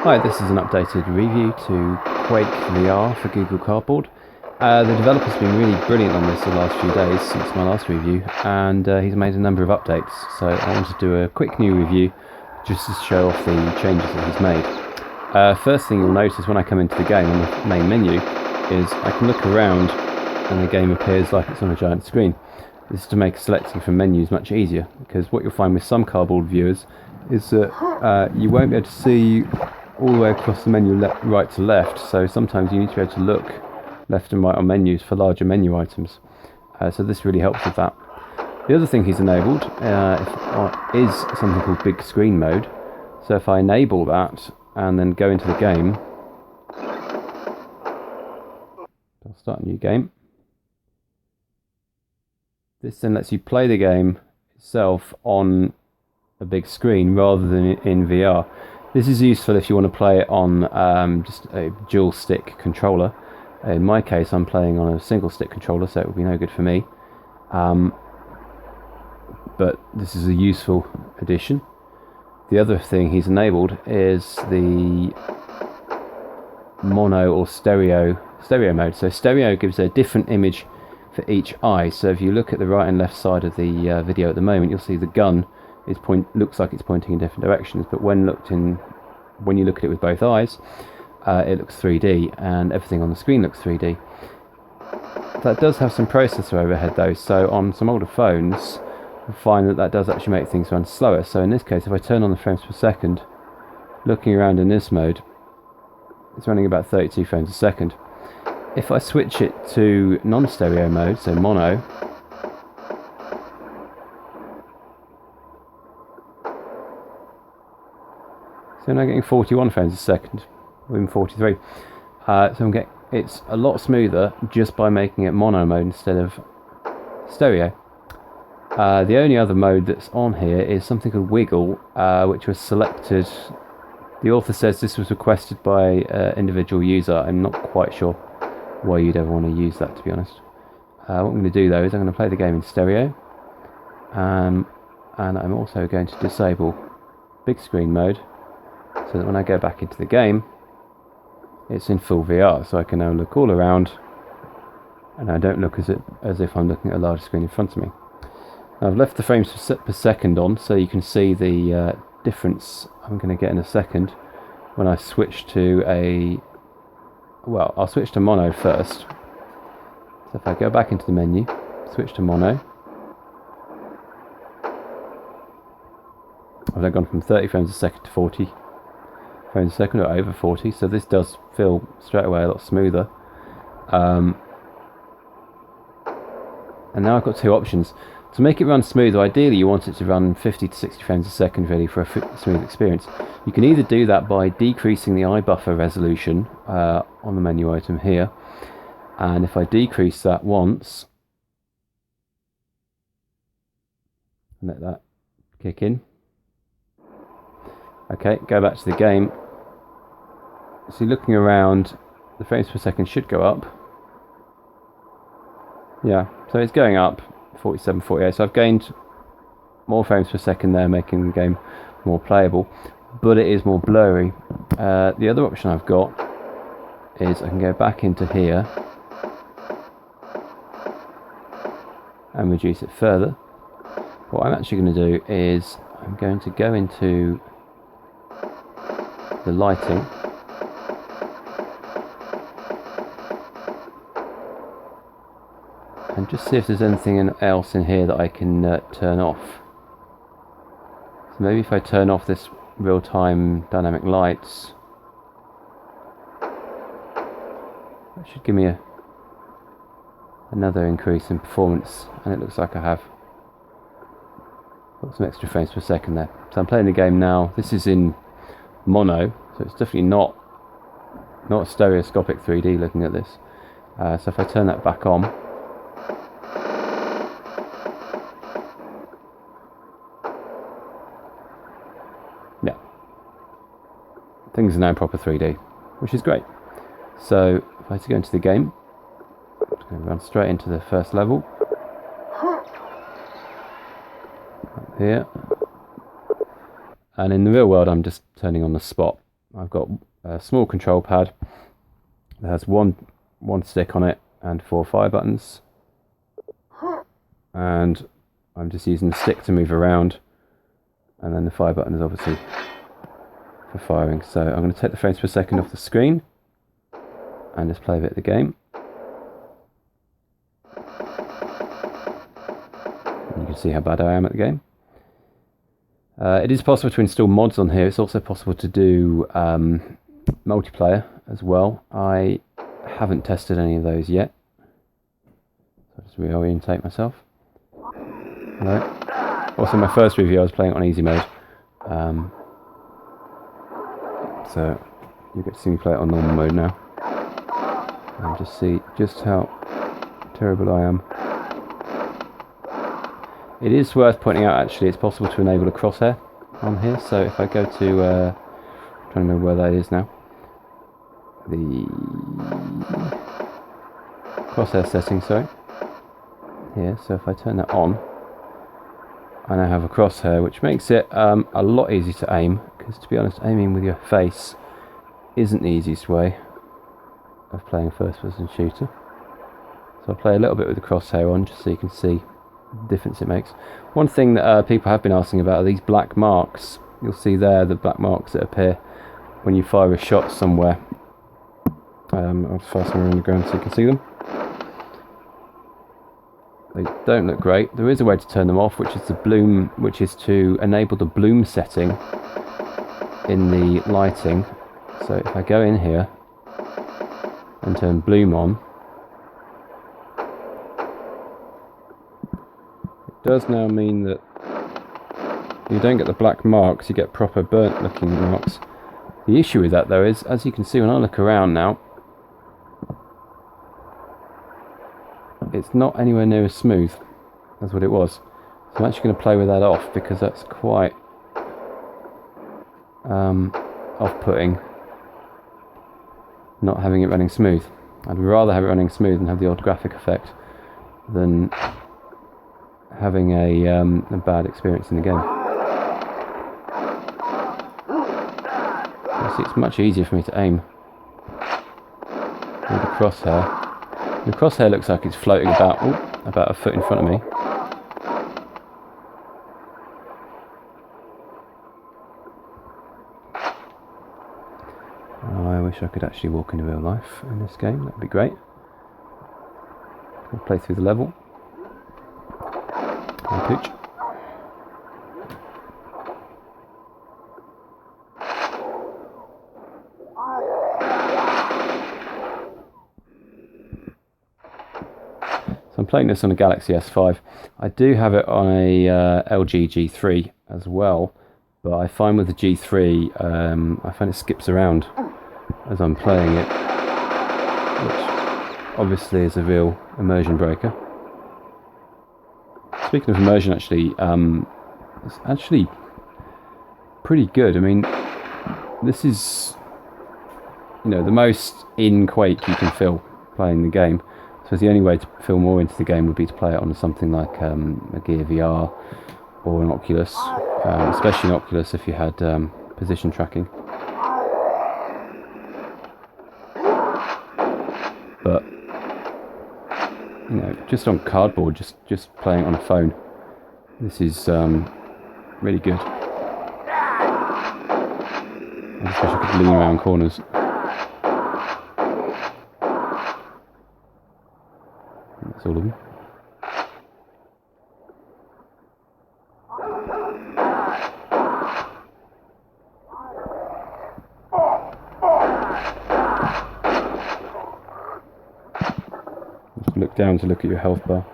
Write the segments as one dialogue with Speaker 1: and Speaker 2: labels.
Speaker 1: Hi, this is an updated review to Quake VR for Google Cardboard. The developer's been really brilliant on this the last few days since my last review, and he's made a number of updates, so I wanted to do a quick new review just to show off the changes that he's made. First thing you'll notice when I come into the game on the main menu is I can look around and the game appears like it's on a giant screen. This is to make selecting from menus much easier, because what you'll find with some cardboard viewers is that you won't be able to see all the way across the menu right to left, so sometimes you need to be able to look left and right on menus for larger menu items. So this really helps with that. The other thing he's enabled is something called big screen mode. So if I enable that and then go into the game, I'll start a new game. This then lets you play the game itself on a big screen rather than in VR. This is useful if you want to play it on just a dual stick controller. In my case, I'm playing on a single stick controller, so it would be no good for me. But this is a useful addition. The other thing he's enabled is the mono or stereo mode. So stereo gives a different image for each eye. So if you look at the right and left side of the video at the moment, you'll see the gun looks like it's pointing in different directions, but when you look at it with both eyes, it looks 3D, and everything on the screen looks 3D. That does have some processor overhead though, so on some older phones you'll find that does actually make things run slower. So in this case, if I turn on the frames per second, looking around in this mode, it's running about 32 frames a second. If I switch it to non-stereo mode, so mono, so now getting 41 frames a second, or even 43. So it's a lot smoother just by making it mono mode instead of stereo. The only other mode that's on here is something called wiggle, which was selected. The author says this was requested by an individual user. I'm not quite sure why you'd ever want to use that, to be honest. What I'm going to do though is I'm going to play the game in stereo, and I'm also going to disable big screen mode, so that when I go back into the game, it's in full VR, so I can now look all around and I don't look as if I'm looking at a large screen in front of me. Now, I've left the frames per second on, so you can see the difference I'm going to get in a second when I switch to I'll switch to mono first. So if I go back into the menu, switch to mono, I've now gone from 30 frames a second to 40 frames a second, or over 40, so this does feel straight away a lot smoother. And now I've got two options. To make it run smoother, ideally you want it to run 50 to 60 frames a second really for a smooth experience. You can either do that by decreasing the eye buffer resolution on the menu item here, and if I decrease that once and let that kick in, okay, go back to the game. So looking around, the frames per second should go up. Yeah, so it's going up, 47, 48. So I've gained more frames per second there, making the game more playable, but it is more blurry. The other option I've got is I can go back into here and reduce it further. What I'm actually going to do is I'm going to go into the lighting, and just see if there's anything else in here that I can turn off. So maybe if I turn off this real-time dynamic lights, that should give me another increase in performance, and it looks like I have got some extra frames per second there. So I'm playing the game now. This is in mono, so it's definitely not stereoscopic 3D looking at this. So if I turn that back on, yeah, things are now proper 3D, which is great. So if I go into the game, I'm just going to run straight into the first level. Up here. And in the real world, I'm just turning on the spot. I've got a small control pad that has one stick on it and 4 fire buttons, and I'm just using the stick to move around, and then the fire button is obviously for firing. So I'm going to take the frames per second off the screen and just play a bit of the game. And you can see how bad I am at the game. It is possible to install mods on here. It's also possible to do multiplayer as well. I haven't tested any of those yet. So I'll just reorientate myself. Hello. Also, my first review I was playing on easy mode. So you get to see me play it on normal mode now. And just see just how terrible I am. It is worth pointing out, actually, it's possible to enable a crosshair on here. So if I go to, I'm trying to remember where that is now, the crosshair settings, sorry, here. So if I turn that on, I now have a crosshair, which makes it a lot easier to aim, because to be honest, aiming with your face isn't the easiest way of playing a first-person shooter. So I'll play a little bit with the crosshair on, just so you can see the difference it makes. One thing that people have been asking about are these black marks. You'll see there the black marks that appear when you fire a shot somewhere. I'll fire somewhere on the ground so you can see them. They don't look great. There is a way to turn them off, which is to enable the bloom setting in the lighting. So if I go in here and turn bloom on, it does now mean that you don't get the black marks, you get proper burnt looking marks. The issue with that though is, as you can see when I look around now, it's not anywhere near as smooth as what it was. So I'm actually going to play with that off, because that's quite off-putting, not having it running smooth. I'd rather have it running smooth and have the odd graphic effect than having a bad experience in the game. See, it's much easier for me to aim with the crosshair. The crosshair looks like it's floating about a foot in front of me. I wish I could actually walk in real life in this game. That'd be great. I'll play through the level. And pooch. I'm playing this on a Galaxy S5. I do have it on a LG G3 as well, but I find with the G3, I find it skips around as I'm playing it, which obviously is a real immersion breaker. Speaking of immersion, actually, it's actually pretty good. I mean, this is, you know, the most in Quake you can feel playing the game. So the only way to feel more into the game would be to play it on something like a Gear VR or an Oculus, especially an Oculus if you had position tracking. But you know, just on cardboard, just playing on a phone, this is really good. I just wish I could lean around corners. That's all of them. Just look down to look at your health bar.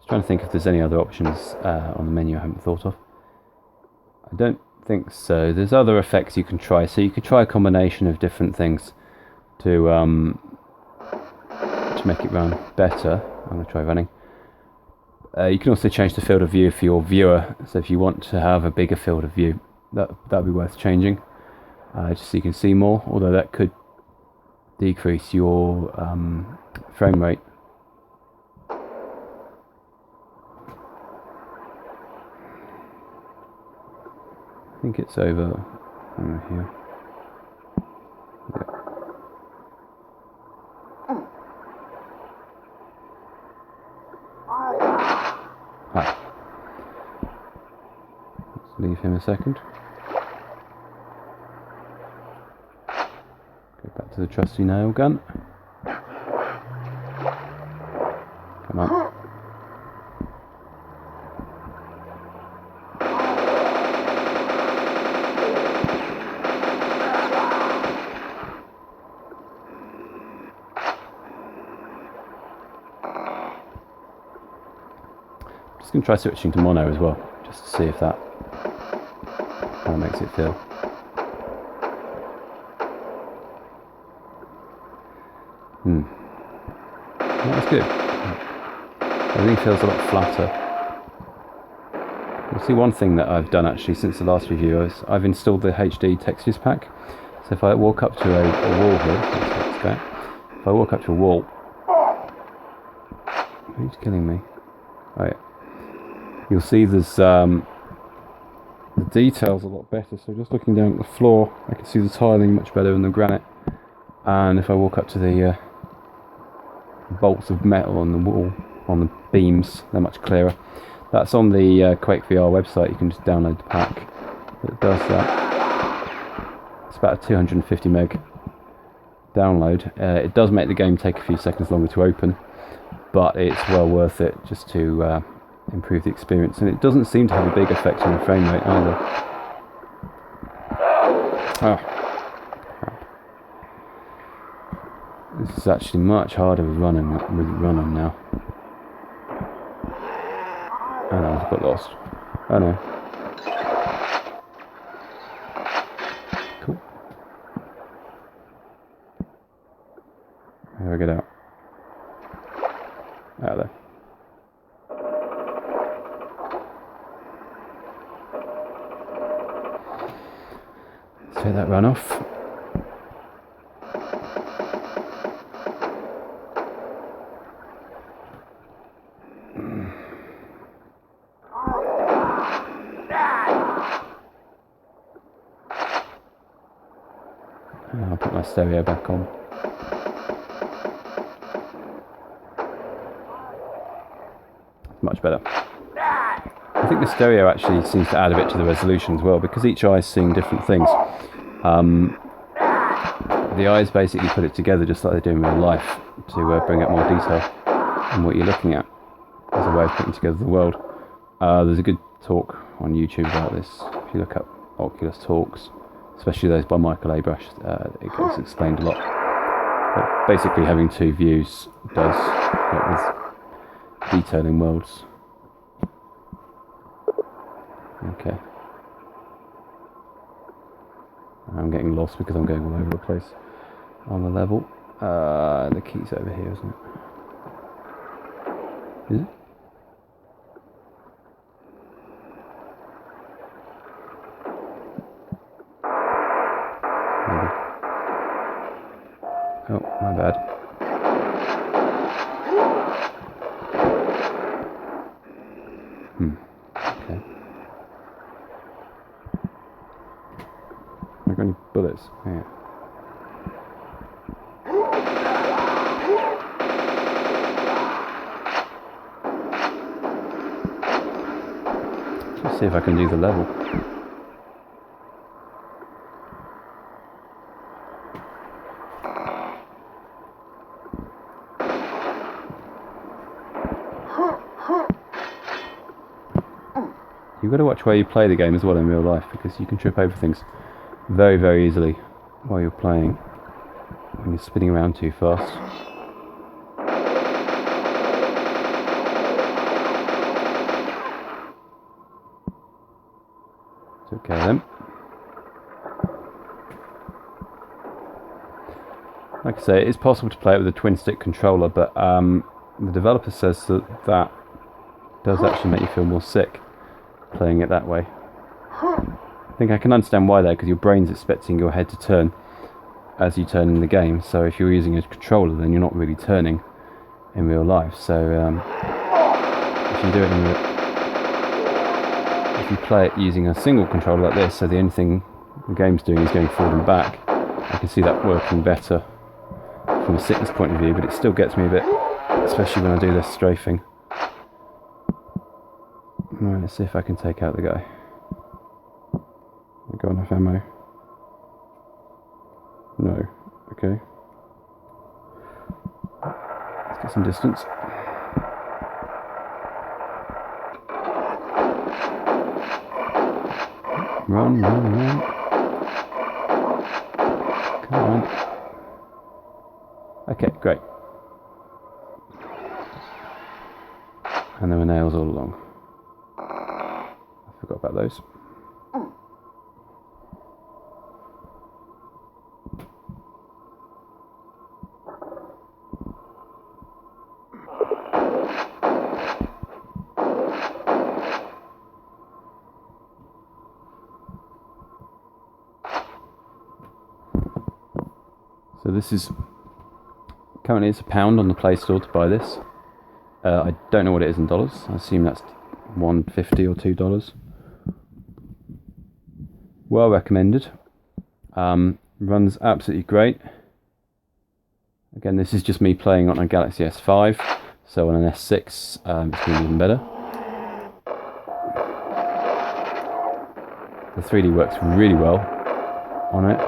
Speaker 1: Trying to think if there's any other options on the menu I haven't thought of. I don't think so. There's other effects you can try. So you could try a combination of different things to make it run better. I'm going to try running. You can also change the field of view for your viewer. So if you want to have a bigger field of view, that'd be worth changing, just so you can see more. Although that could decrease your frame rate. I think it's over here. Yeah. Let's leave him a second. Go back to the trusty nail gun. Come on. Just going to try switching to mono as well, just to see if that makes it feel. That's good. Everything feels a lot flatter. You'll see one thing that I've done actually since the last review is I've installed the HD textures pack. So if I walk up to a wall here, let's go. If I walk up to a wall, who's killing me? Oh yeah. You'll see there's the details a lot better. So just looking down at the floor, I can see the tiling much better in the granite. And if I walk up to the bolts of metal on the wall, on the beams, they're much clearer. That's on the Quake VR website. You can just download the pack that does that. It's about a 250 meg download. It does make the game take a few seconds longer to open, but it's well worth it just to improve the experience, and it doesn't seem to have a big effect on the frame rate either. This is actually much harder with running now. Oh no, I've got lost. Oh no. Cool. How do I get out? Out there. Take that run off. I'll put my stereo back on. Much better. I think the stereo actually seems to add a bit to the resolution as well, because each eye is seeing different things. The eyes basically put it together just like they do in real life to bring out more detail in what you're looking at as a way of putting together the world. There's a good talk on YouTube about this. If you look up Oculus talks, especially those by Michael Abrash, it gets explained a lot. But basically having two views does help with detailing worlds. Okay. I'm getting lost because I'm going all over the place on the level. The key's over here, isn't it? Is it? Maybe. Oh, my bad. Okay. Have I got any bullets? Yeah. Let's see if I can do the level. You've got to watch where you play the game as well in real life, because you can trip over things very, very easily while you're playing when you're spinning around too fast. It's okay then. Like I say, it is possible to play it with a twin stick controller, but the developer says that does actually make you feel more sick playing it that way. I think I can understand why though, because your brain's expecting your head to turn as you turn in the game. So if you're using a controller, then you're not really turning in real life. So if you do it if you play it using a single controller like this, so the only thing the game's doing is going forward and back, I can see that working better from a sickness point of view, but it still gets me a bit, especially when I do this strafing. Right, let's see if I can take out the guy. I got enough ammo. No. Okay. Let's get some distance. Run, run, run. Come on. Okay, great. And there were nails all along. I forgot about those. So this is currently, it's £1 on the Play Store to buy this. I don't know what it is in dollars. I assume that's $1.50 or $2. Well recommended. Runs absolutely great. Again, this is just me playing on a Galaxy S5, so on an S6 it's going to be even better. The 3D works really well on it,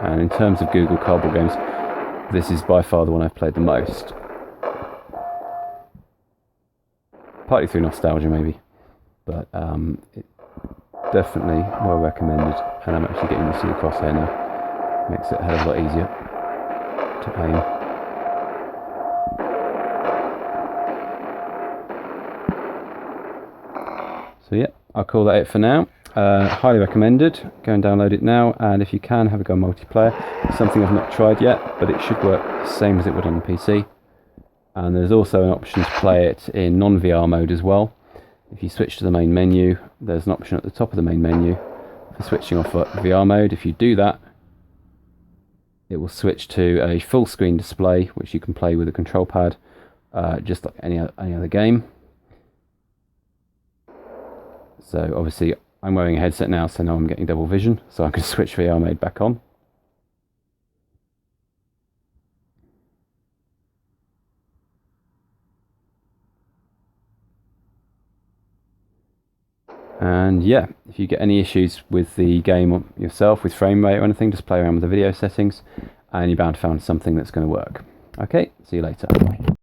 Speaker 1: and in terms of Google Cardboard games, this is by far the one I've played the most. Partly through nostalgia maybe, but it definitely well recommended, and I'm actually getting used to the crosshair now. Makes it a hell of a lot easier to aim. So yeah, I'll call that it for now. Highly recommended. Go and download it now, and if you can, have a go on multiplayer. It's something I've not tried yet, but it should work the same as it would on the PC. And there's also an option to play it in non-VR mode as well. If you switch to the main menu, there's an option at the top of the main menu for switching off VR mode. If you do that, it will switch to a full screen display, which you can play with a control pad, just like any other game. So obviously I'm wearing a headset now, so now I'm getting double vision, so I can switch VR mode back on. And yeah, if you get any issues with the game yourself, with frame rate or anything, just play around with the video settings and you're bound to find something that's going to work. Okay, see you later. Bye.